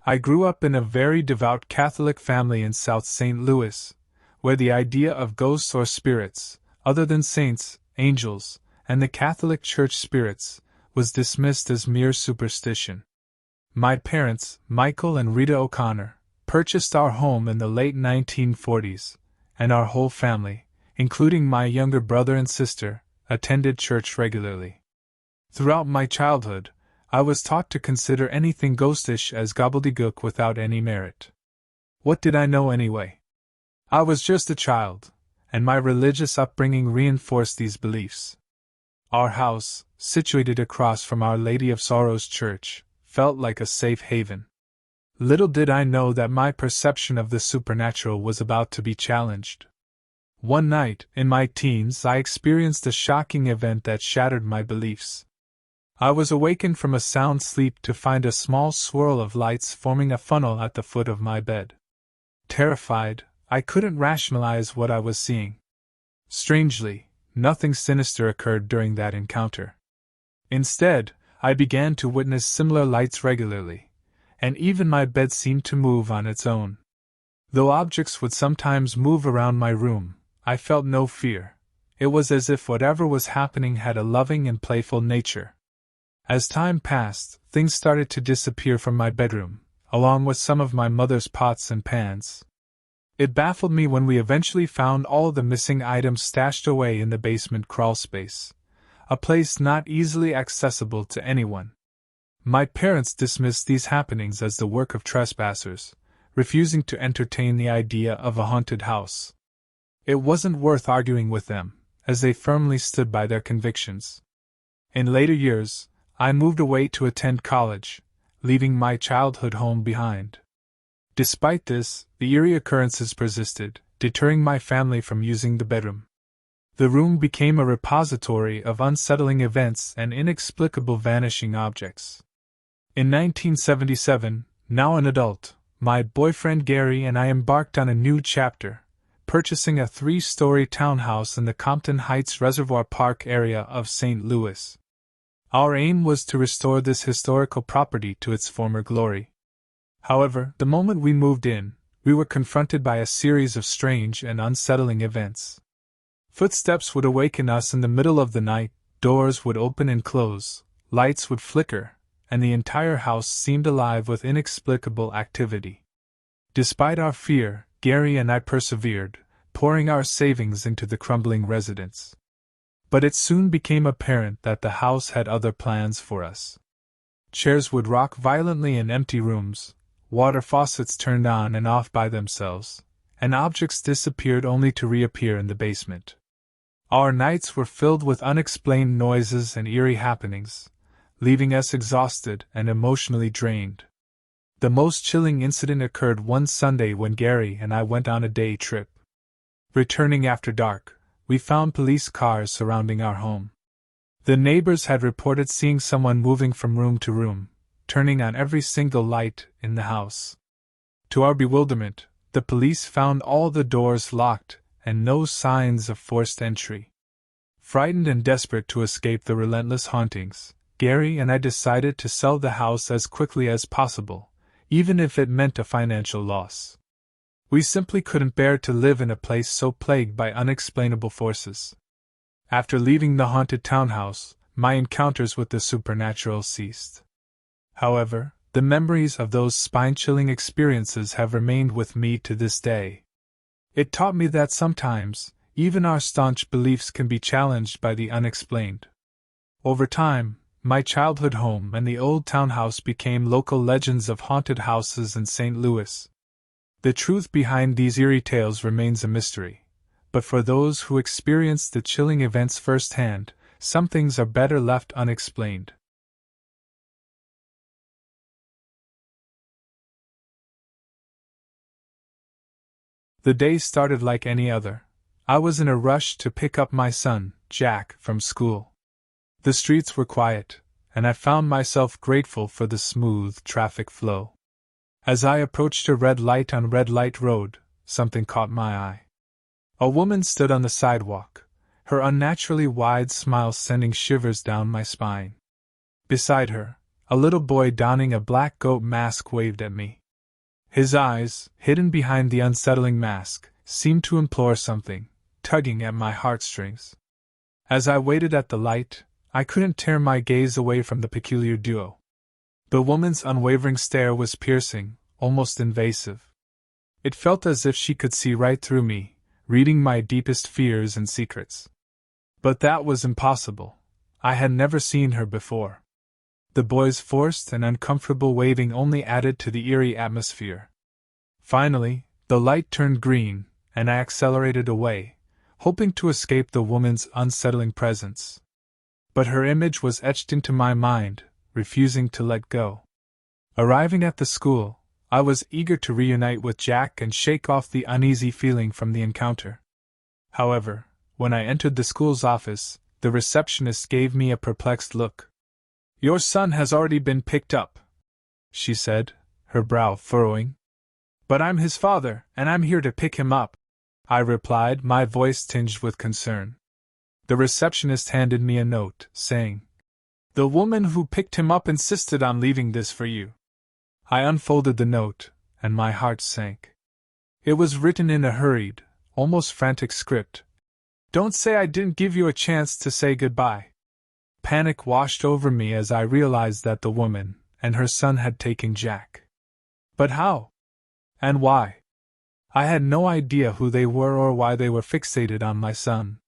I grew up in a very devout Catholic family in South St. Louis, where the idea of ghosts or spirits, other than saints, angels, and the Catholic Church spirits, was dismissed as mere superstition. My parents, Michael and Rita O'Connor, purchased our home in the late 1940s, and our whole family, including my younger brother and sister, attended church regularly. Throughout my childhood, I was taught to consider anything ghostish as gobbledygook without any merit. What did I know anyway? I was just a child, and my religious upbringing reinforced these beliefs. Our house, situated across from Our Lady of Sorrows Church, felt like a safe haven. Little did I know that my perception of the supernatural was about to be challenged. One night, in my teens, I experienced a shocking event that shattered my beliefs. I was awakened from a sound sleep to find a small swirl of lights forming a funnel at the foot of my bed. Terrified, I couldn't rationalize what I was seeing. Strangely, nothing sinister occurred during that encounter. Instead, I began to witness similar lights regularly, and even my bed seemed to move on its own. Though objects would sometimes move around my room, I felt no fear. It was as if whatever was happening had a loving and playful nature. As time passed, things started to disappear from my bedroom, along with some of my mother's pots and pans. It baffled me when we eventually found all the missing items stashed away in the basement crawlspace, a place not easily accessible to anyone. My parents dismissed these happenings as the work of trespassers, refusing to entertain the idea of a haunted house. It wasn't worth arguing with them, as they firmly stood by their convictions. In later years, I moved away to attend college, leaving my childhood home behind. Despite this, the eerie occurrences persisted, deterring my family from using the bedroom. The room became a repository of unsettling events and inexplicable vanishing objects. In 1977, now an adult, my boyfriend Gary and I embarked on a new chapter, purchasing a 3-story townhouse in the Compton Heights Reservoir Park area of St. Louis. Our aim was to restore this historical property to its former glory. However, the moment we moved in, we were confronted by a series of strange and unsettling events. Footsteps would awaken us in the middle of the night, doors would open and close, lights would flicker, and the entire house seemed alive with inexplicable activity. Despite our fear, Gary and I persevered, pouring our savings into the crumbling residence. But it soon became apparent that the house had other plans for us. Chairs would rock violently in empty rooms, water faucets turned on and off by themselves, and objects disappeared only to reappear in the basement. Our nights were filled with unexplained noises and eerie happenings, leaving us exhausted and emotionally drained. The most chilling incident occurred one Sunday when Gary and I went on a day trip. Returning after dark, we found police cars surrounding our home. The neighbors had reported seeing someone moving from room to room, turning on every single light in the house. To our bewilderment, the police found all the doors locked and no signs of forced entry. Frightened and desperate to escape the relentless hauntings, Gary and I decided to sell the house as quickly as possible, even if it meant a financial loss. We simply couldn't bear to live in a place so plagued by unexplainable forces. After leaving the haunted townhouse, my encounters with the supernatural ceased. However, the memories of those spine-chilling experiences have remained with me to this day. It taught me that sometimes, even our staunch beliefs can be challenged by the unexplained. Over time, my childhood home and the old townhouse became local legends of haunted houses in St. Louis. The truth behind these eerie tales remains a mystery, but for those who experienced the chilling events firsthand, some things are better left unexplained. The day started like any other. I was in a rush to pick up my son, Jack, from school. The streets were quiet, and I found myself grateful for the smooth traffic flow. As I approached a red light on Red Light Road, something caught my eye. A woman stood on the sidewalk, her unnaturally wide smile sending shivers down my spine. Beside her, a little boy donning a black goat mask waved at me. His eyes, hidden behind the unsettling mask, seemed to implore something, tugging at my heartstrings. As I waited at the light, I couldn't tear my gaze away from the peculiar duo. The woman's unwavering stare was piercing, almost invasive. It felt as if she could see right through me, reading my deepest fears and secrets. But that was impossible. I had never seen her before. The boy's forced and uncomfortable waving only added to the eerie atmosphere. Finally, the light turned green, and I accelerated away, hoping to escape the woman's unsettling presence. But her image was etched into my mind, refusing to let go. Arriving at the school, I was eager to reunite with Jack and shake off the uneasy feeling from the encounter. However, when I entered the school's office, the receptionist gave me a perplexed look. "Your son has already been picked up," she said, her brow furrowing. "But I'm his father, and I'm here to pick him up," I replied, my voice tinged with concern. The receptionist handed me a note, saying, "The woman who picked him up insisted on leaving this for you." I unfolded the note, and my heart sank. It was written in a hurried, almost frantic script. "Don't say I didn't give you a chance to say goodbye." Panic washed over me as I realized that the woman and her son had taken Jack. But how? And why? I had no idea who they were or why they were fixated on my son.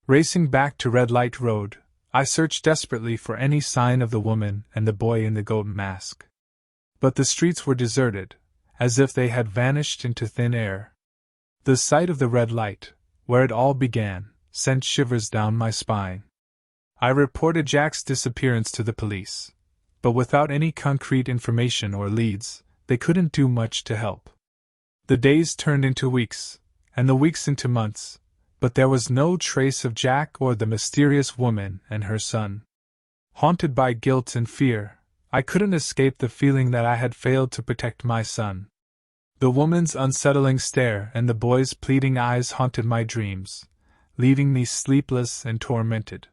Racing back to Red Light Road, I searched desperately for any sign of the woman and the boy in the goat mask. But the streets were deserted, as if they had vanished into thin air. The sight of the red light, where it all began, sent shivers down my spine. I reported Jack's disappearance to the police, but without any concrete information or leads, they couldn't do much to help. The days turned into weeks, and the weeks into months, but there was no trace of Jack or the mysterious woman and her son. Haunted by guilt and fear, I couldn't escape the feeling that I had failed to protect my son. The woman's unsettling stare and the boy's pleading eyes haunted my dreams, leaving me sleepless and tormented.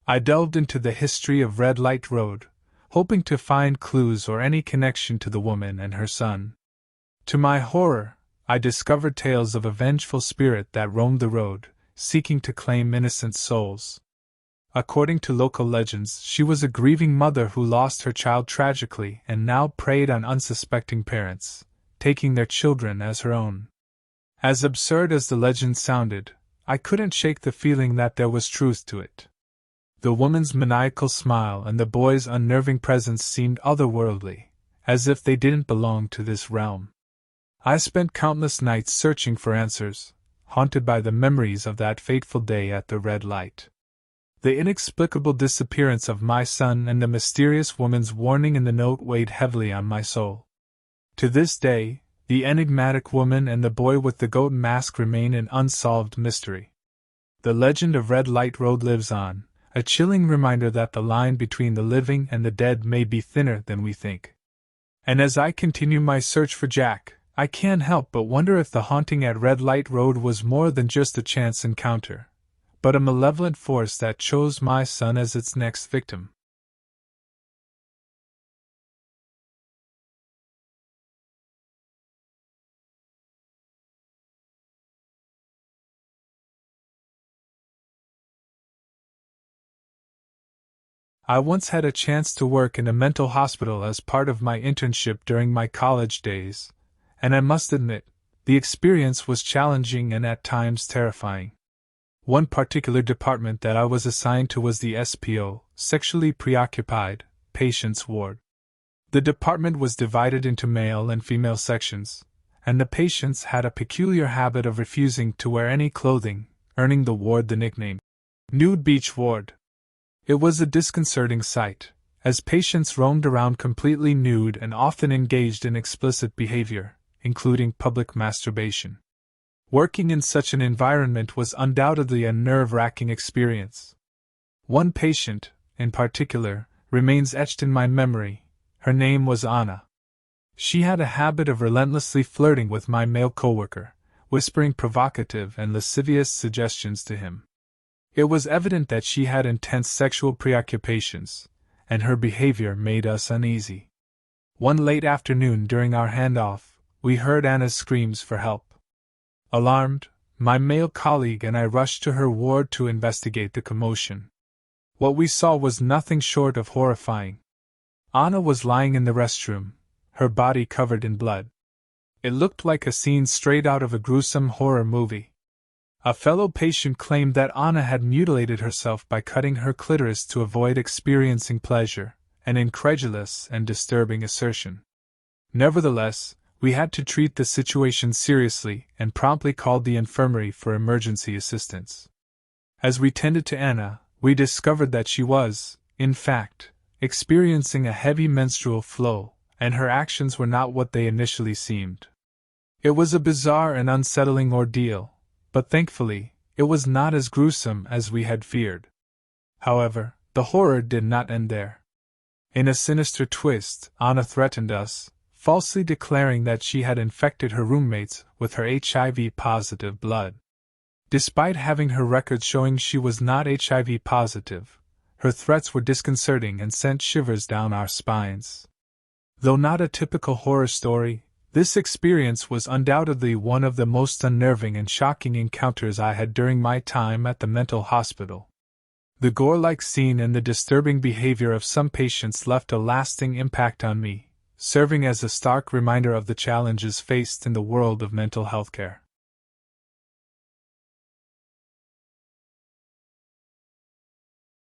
I delved into the history of Red Light Road, hoping to find clues or any connection to the woman and her son. To my horror, I discovered tales of a vengeful spirit that roamed the road, seeking to claim innocent souls. According to local legends, she was a grieving mother who lost her child tragically and now preyed on unsuspecting parents, taking their children as her own. As absurd as the legend sounded, I couldn't shake the feeling that there was truth to it. The woman's maniacal smile and the boy's unnerving presence seemed otherworldly, as if they didn't belong to this realm. I spent countless nights searching for answers, haunted by the memories of that fateful day at the red light. The inexplicable disappearance of my son and the mysterious woman's warning in the note weighed heavily on my soul. To this day, the enigmatic woman and the boy with the goat mask remain an unsolved mystery. The legend of Red Light Road lives on, a chilling reminder that the line between the living and the dead may be thinner than we think. And as I continue my search for Jack, I can't help but wonder if the haunting at Red Light Road was more than just a chance encounter, but a malevolent force that chose my son as its next victim. I once had a chance to work in a mental hospital as part of my internship during my college days, and I must admit, the experience was challenging and at times terrifying. One particular department that I was assigned to was the SPO, Sexually Preoccupied, Patients Ward. The department was divided into male and female sections, and the patients had a peculiar habit of refusing to wear any clothing, earning the ward the nickname Nude Beach Ward. It was a disconcerting sight, as patients roamed around completely nude and often engaged in explicit behavior, including public masturbation. Working in such an environment was undoubtedly a nerve-wracking experience. One patient, in particular, remains etched in my memory. Her name was Anna. She had a habit of relentlessly flirting with my male coworker, whispering provocative and lascivious suggestions to him. It was evident that she had intense sexual preoccupations, and her behavior made us uneasy. One late afternoon during our handoff, we heard Anna's screams for help. Alarmed, my male colleague and I rushed to her ward to investigate the commotion. What we saw was nothing short of horrifying. Anna was lying in the restroom, her body covered in blood. It looked like a scene straight out of a gruesome horror movie. A fellow patient claimed that Anna had mutilated herself by cutting her clitoris to avoid experiencing pleasure, an incredulous and disturbing assertion. Nevertheless, we had to treat the situation seriously and promptly called the infirmary for emergency assistance. As we tended to Anna, we discovered that she was, in fact, experiencing a heavy menstrual flow, and her actions were not what they initially seemed. It was a bizarre and unsettling ordeal, but thankfully, it was not as gruesome as we had feared. However, the horror did not end there. In a sinister twist, Anna threatened us, falsely declaring that she had infected her roommates with her HIV-positive blood. Despite having her records showing she was not HIV positive, her threats were disconcerting and sent shivers down our spines. Though not a typical horror story, this experience was undoubtedly one of the most unnerving and shocking encounters I had during my time at the mental hospital. The gore-like scene and the disturbing behavior of some patients left a lasting impact on me, serving as a stark reminder of the challenges faced in the world of mental health care.